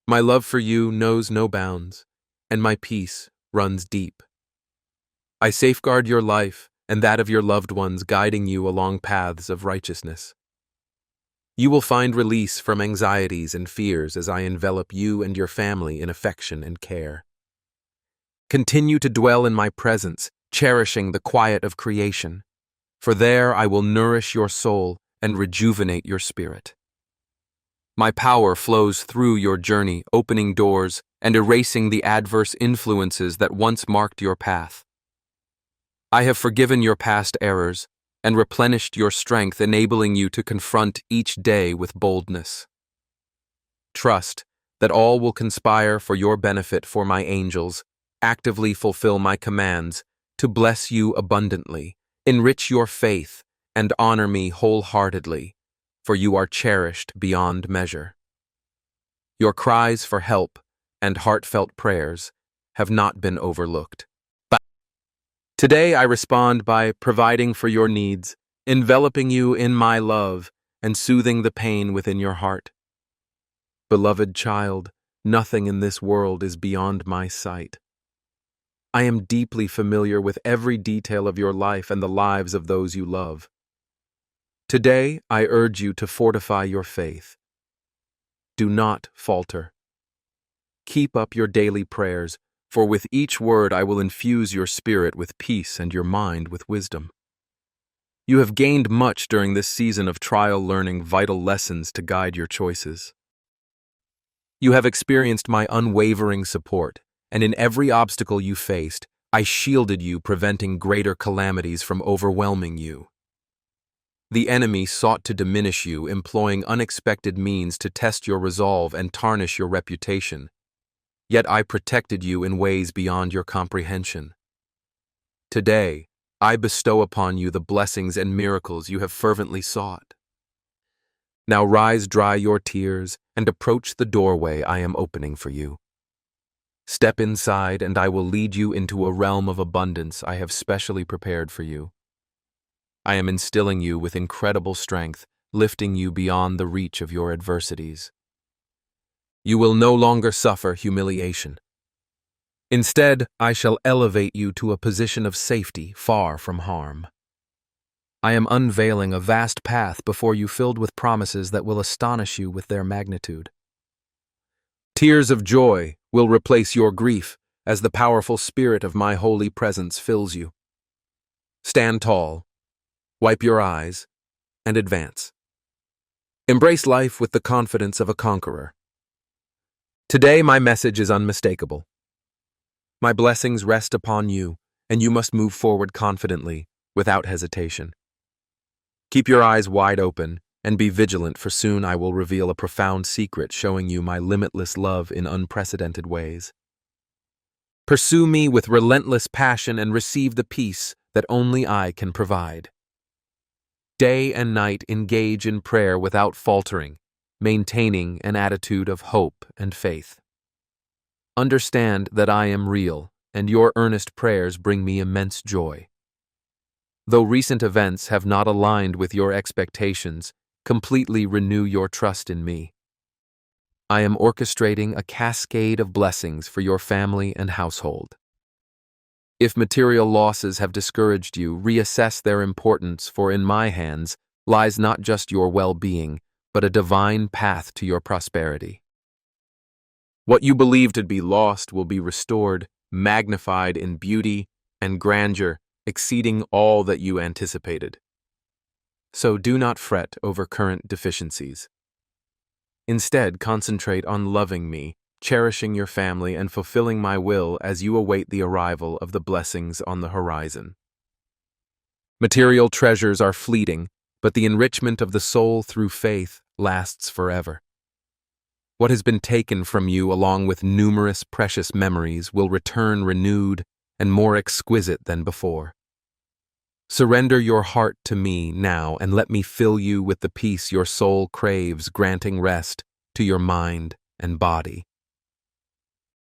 My love for you knows no bounds, and my peace runs deep. I safeguard your life and that of your loved ones, guiding you along paths of righteousness. You will find release from anxieties and fears as I envelop you and your family in affection and care. Continue to dwell in my presence, cherishing the quiet of creation, for there I will nourish your soul and rejuvenate your spirit. My power flows through your journey, opening doors and erasing the adverse influences that once marked your path. I have forgiven your past errors and replenished your strength, enabling you to confront each day with boldness. Trust that all will conspire for your benefit, for my angels actively fulfill my commands to bless you abundantly, enrich your faith, and honor me wholeheartedly, for you are cherished beyond measure. Your cries for help and heartfelt prayers have not been overlooked. Today I respond by providing for your needs, enveloping you in my love, and soothing the pain within your heart. Beloved child, nothing in this world is beyond my sight. I am deeply familiar with every detail of your life and the lives of those you love. Today I urge you to fortify your faith. Do not falter. Keep up your daily prayers, for with each word I will infuse your spirit with peace and your mind with wisdom. You have gained much during this season of trial, learning vital lessons to guide your choices. You have experienced my unwavering support, and in every obstacle you faced, I shielded you, preventing greater calamities from overwhelming you. The enemy sought to diminish you, employing unexpected means to test your resolve and tarnish your reputation. Yet I protected you in ways beyond your comprehension. Today, I bestow upon you the blessings and miracles you have fervently sought. Now rise, dry your tears, and approach the doorway I am opening for you. Step inside, and I will lead you into a realm of abundance I have specially prepared for you. I am instilling you with incredible strength, lifting you beyond the reach of your adversities. You will no longer suffer humiliation. Instead, I shall elevate you to a position of safety far from harm. I am unveiling a vast path before you, filled with promises that will astonish you with their magnitude. Tears of joy will replace your grief as the powerful spirit of my holy presence fills you. Stand tall, wipe your eyes, and advance. Embrace life with the confidence of a conqueror. Today, my message is unmistakable. My blessings rest upon you, and you must move forward confidently, without hesitation. Keep your eyes wide open and be vigilant, for soon I will reveal a profound secret showing you my limitless love in unprecedented ways. Pursue me with relentless passion and receive the peace that only I can provide. Day and night engage in prayer without faltering, maintaining an attitude of hope and faith. Understand that I am real, and your earnest prayers bring me immense joy. Though recent events have not aligned with your expectations, completely renew your trust in me. I am orchestrating a cascade of blessings for your family and household. If material losses have discouraged you, reassess their importance, for in my hands lies not just your well-being, but a divine path to your prosperity. What you believe to be lost will be restored, magnified in beauty and grandeur, exceeding all that you anticipated. So do not fret over current deficiencies. Instead, concentrate on loving me, cherishing your family, and fulfilling my will as you await the arrival of the blessings on the horizon. Material treasures are fleeting, but the enrichment of the soul through faith lasts forever. What has been taken from you, along with numerous precious memories, will return renewed and more exquisite than before. Surrender your heart to me now and let me fill you with the peace your soul craves, granting rest to your mind and body.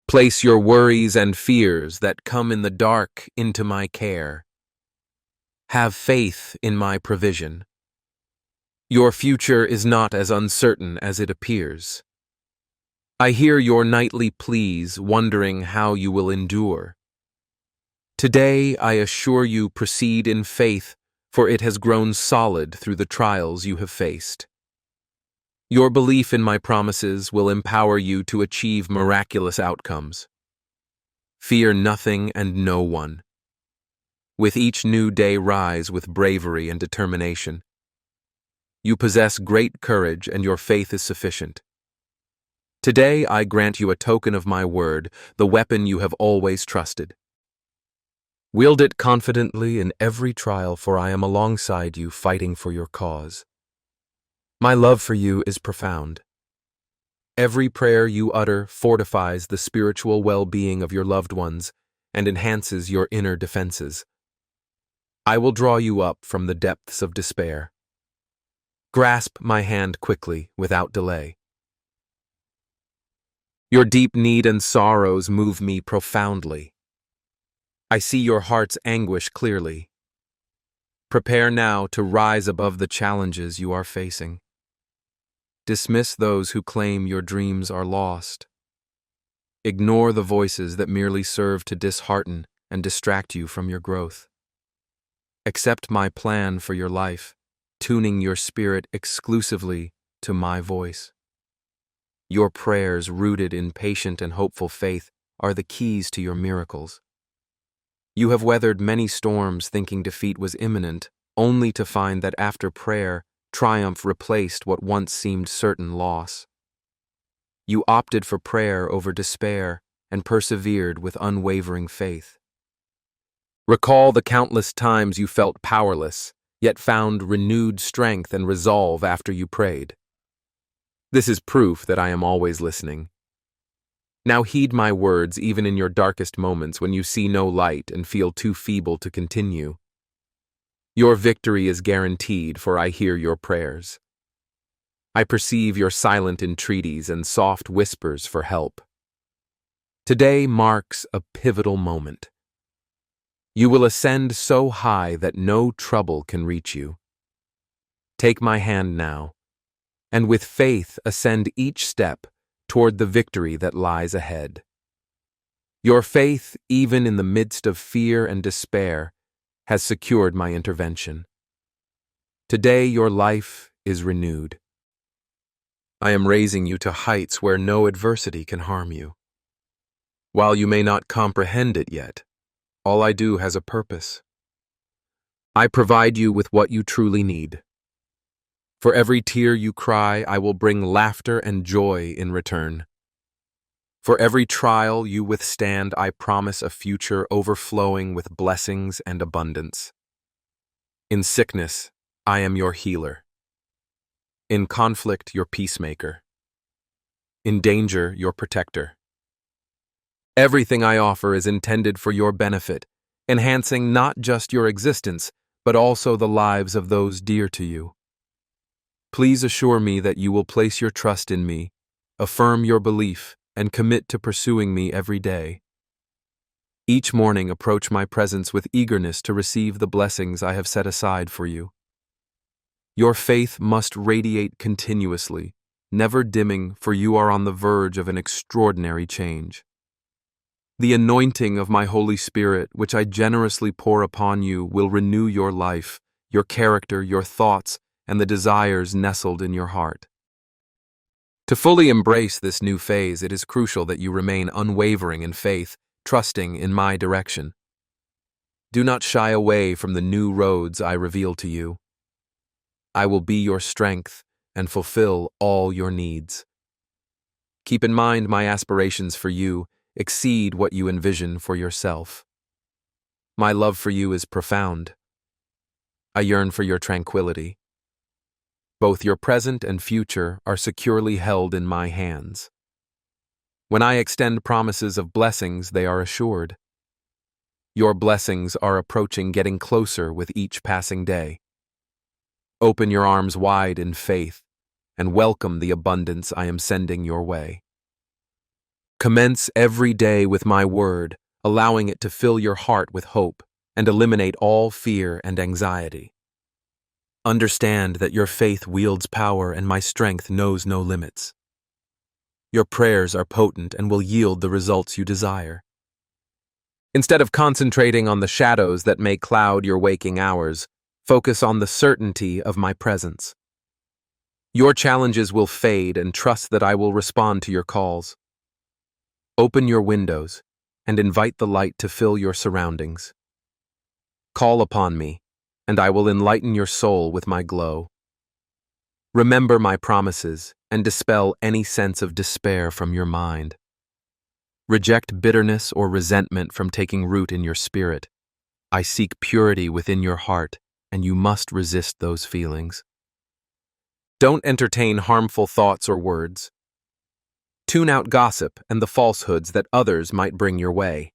Place your worries and fears that come in the dark into my care. Have faith in my provision. Your future is not as uncertain as it appears. I hear your nightly pleas, wondering how you will endure. Today, I assure you, proceed in faith, for it has grown solid through the trials you have faced. Your belief in my promises will empower you to achieve miraculous outcomes. Fear nothing and no one. With each new day, rise with bravery and determination. You possess great courage, and your faith is sufficient. Today, I grant you a token of my word, the weapon you have always trusted. Wield it confidently in every trial, for I am alongside you, fighting for your cause. My love for you is profound. Every prayer you utter fortifies the spiritual well-being of your loved ones and enhances your inner defenses. I will draw you up from the depths of despair. Grasp my hand quickly, without delay. Your deep need and sorrows move me profoundly. I see your heart's anguish clearly. Prepare now to rise above the challenges you are facing. Dismiss those who claim your dreams are lost. Ignore the voices that merely serve to dishearten and distract you from your growth. Accept my plan for your life, tuning your spirit exclusively to my voice. Your prayers, rooted in patient and hopeful faith, are the keys to your miracles. You have weathered many storms thinking defeat was imminent, only to find that after prayer, triumph replaced what once seemed certain loss. You opted for prayer over despair and persevered with unwavering faith. Recall the countless times you felt powerless, yet found renewed strength and resolve after you prayed. This is proof that I am always listening. Now heed my words even in your darkest moments, when you see no light and feel too feeble to continue. Your victory is guaranteed, for I hear your prayers. I perceive your silent entreaties and soft whispers for help. Today marks a pivotal moment. You will ascend so high that no trouble can reach you. Take my hand now, and with faith ascend each step toward the victory that lies ahead. Your faith, even in the midst of fear and despair, has secured my intervention. Today your life is renewed. I am raising you to heights where no adversity can harm you. While you may not comprehend it yet, all I do has a purpose. I provide you with what you truly need. For every tear you cry, I will bring laughter and joy in return. For every trial you withstand, I promise a future overflowing with blessings and abundance. In sickness, I am your healer. In conflict, your peacemaker. In danger, your protector. Everything I offer is intended for your benefit, enhancing not just your existence, but also the lives of those dear to you. Please assure me that you will place your trust in me, affirm your belief, and commit to pursuing me every day. Each morning approach my presence with eagerness to receive the blessings I have set aside for you. Your faith must radiate continuously, never dimming, for you are on the verge of an extraordinary change. The anointing of my Holy Spirit, which I generously pour upon you, will renew your life, your character, your thoughts, and the desires nestled in your heart. To fully embrace this new phase, it is crucial that you remain unwavering in faith, trusting in my direction. Do not shy away from the new roads I reveal to you. I will be your strength and fulfill all your needs. Keep in mind my aspirations for you exceed what you envision for yourself. My love for you is profound. I yearn for your tranquility. Both your present and future are securely held in my hands. When I extend promises of blessings, they are assured. Your blessings are approaching, getting closer with each passing day. Open your arms wide in faith and welcome the abundance I am sending your way. Commence every day with my word, allowing it to fill your heart with hope and eliminate all fear and anxiety. Understand that your faith wields power and my strength knows no limits. Your prayers are potent and will yield the results you desire. Instead of concentrating on the shadows that may cloud your waking hours, focus on the certainty of my presence. Your challenges will fade, and trust that I will respond to your calls. Open your windows and invite the light to fill your surroundings. Call upon me, and I will enlighten your soul with my glow. Remember my promises and dispel any sense of despair from your mind. Reject bitterness or resentment from taking root in your spirit. I seek purity within your heart, and you must resist those feelings. Don't entertain harmful thoughts or words. Tune out gossip and the falsehoods that others might bring your way.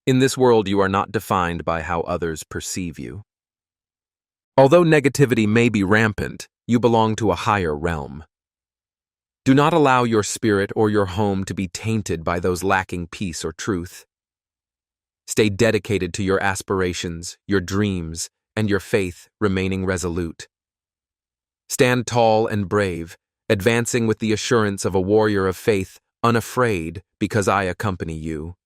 In this world, you are not defined by how others perceive you. Although negativity may be rampant, you belong to a higher realm. Do not allow your spirit or your home to be tainted by those lacking peace or truth. Stay dedicated to your aspirations, your dreams, and your faith, remaining resolute. Stand tall and brave, advancing with the assurance of a warrior of faith, unafraid because I accompany you.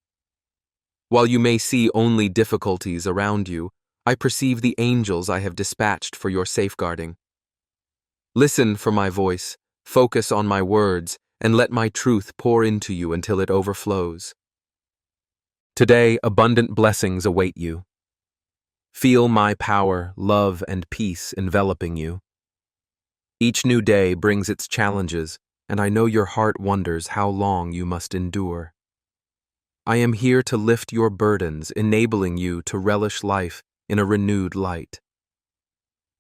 While you may see only difficulties around you, I perceive the angels I have dispatched for your safeguarding. Listen for my voice, focus on my words, and let my truth pour into you until it overflows. Today, abundant blessings await you. Feel my power, love, and peace enveloping you. Each new day brings its challenges, and I know your heart wonders how long you must endure. I am here to lift your burdens, enabling you to relish life in a renewed light.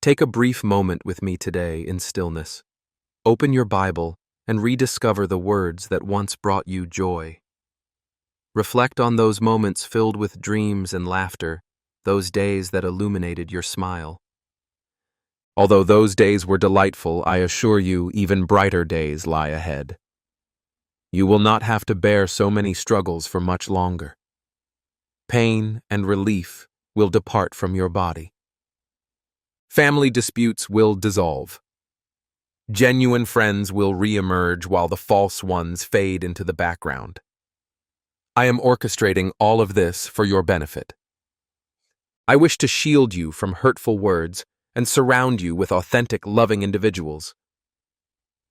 Take a brief moment with me today in stillness. Open your Bible and rediscover the words that once brought you joy. Reflect on those moments filled with dreams and laughter, those days that illuminated your smile. Although those days were delightful, I assure you even brighter days lie ahead. You will not have to bear so many struggles for much longer. Pain and relief will depart from your body. Family disputes will dissolve. Genuine friends will re-emerge while the false ones fade into the background. I am orchestrating all of this for your benefit. I wish to shield you from hurtful words and surround you with authentic, loving individuals.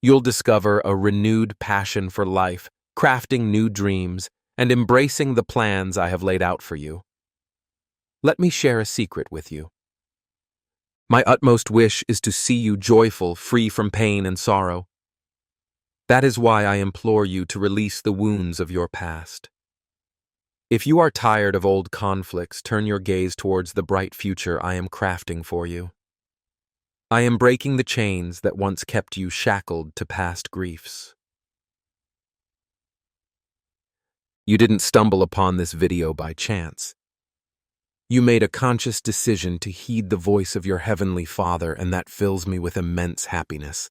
You'll discover a renewed passion for life, crafting new dreams, and embracing the plans I have laid out for you. Let me share a secret with you. My utmost wish is to see you joyful, free from pain and sorrow. That is why I implore you to release the wounds of your past. If you are tired of old conflicts, turn your gaze towards the bright future I am crafting for you. I am breaking the chains that once kept you shackled to past griefs. You didn't stumble upon this video by chance. You made a conscious decision to heed the voice of your Heavenly Father, and that fills me with immense happiness.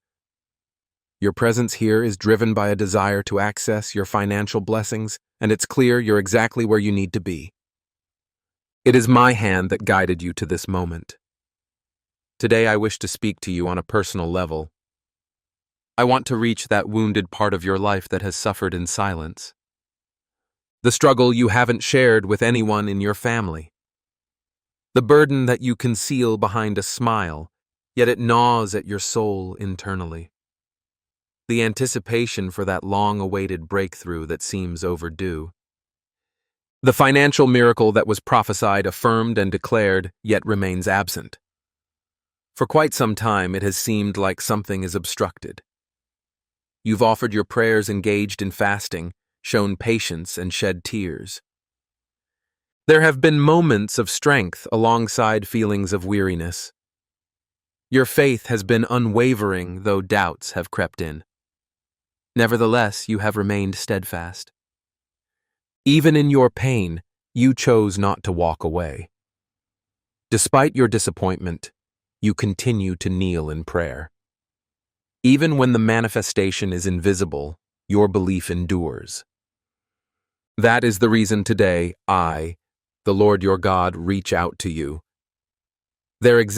Your presence here is driven by a desire to access your financial blessings, and it's clear you're exactly where you need to be. It is my hand that guided you to this moment. Today I wish to speak to you on a personal level. I want to reach that wounded part of your life that has suffered in silence. The struggle you haven't shared with anyone in your family. The burden that you conceal behind a smile, yet it gnaws at your soul internally. The anticipation for that long-awaited breakthrough that seems overdue. The financial miracle that was prophesied, affirmed, and declared, yet remains absent. For quite some time, it has seemed like something is obstructed. You've offered your prayers, engaged in fasting, shown patience, and shed tears. There have been moments of strength alongside feelings of weariness. Your faith has been unwavering, though doubts have crept in. Nevertheless, you have remained steadfast. Even in your pain, you chose not to walk away. Despite your disappointment, you continue to kneel in prayer. Even when the manifestation is invisible, your belief endures. That is the reason today I, the Lord your God, reach out to you. There exists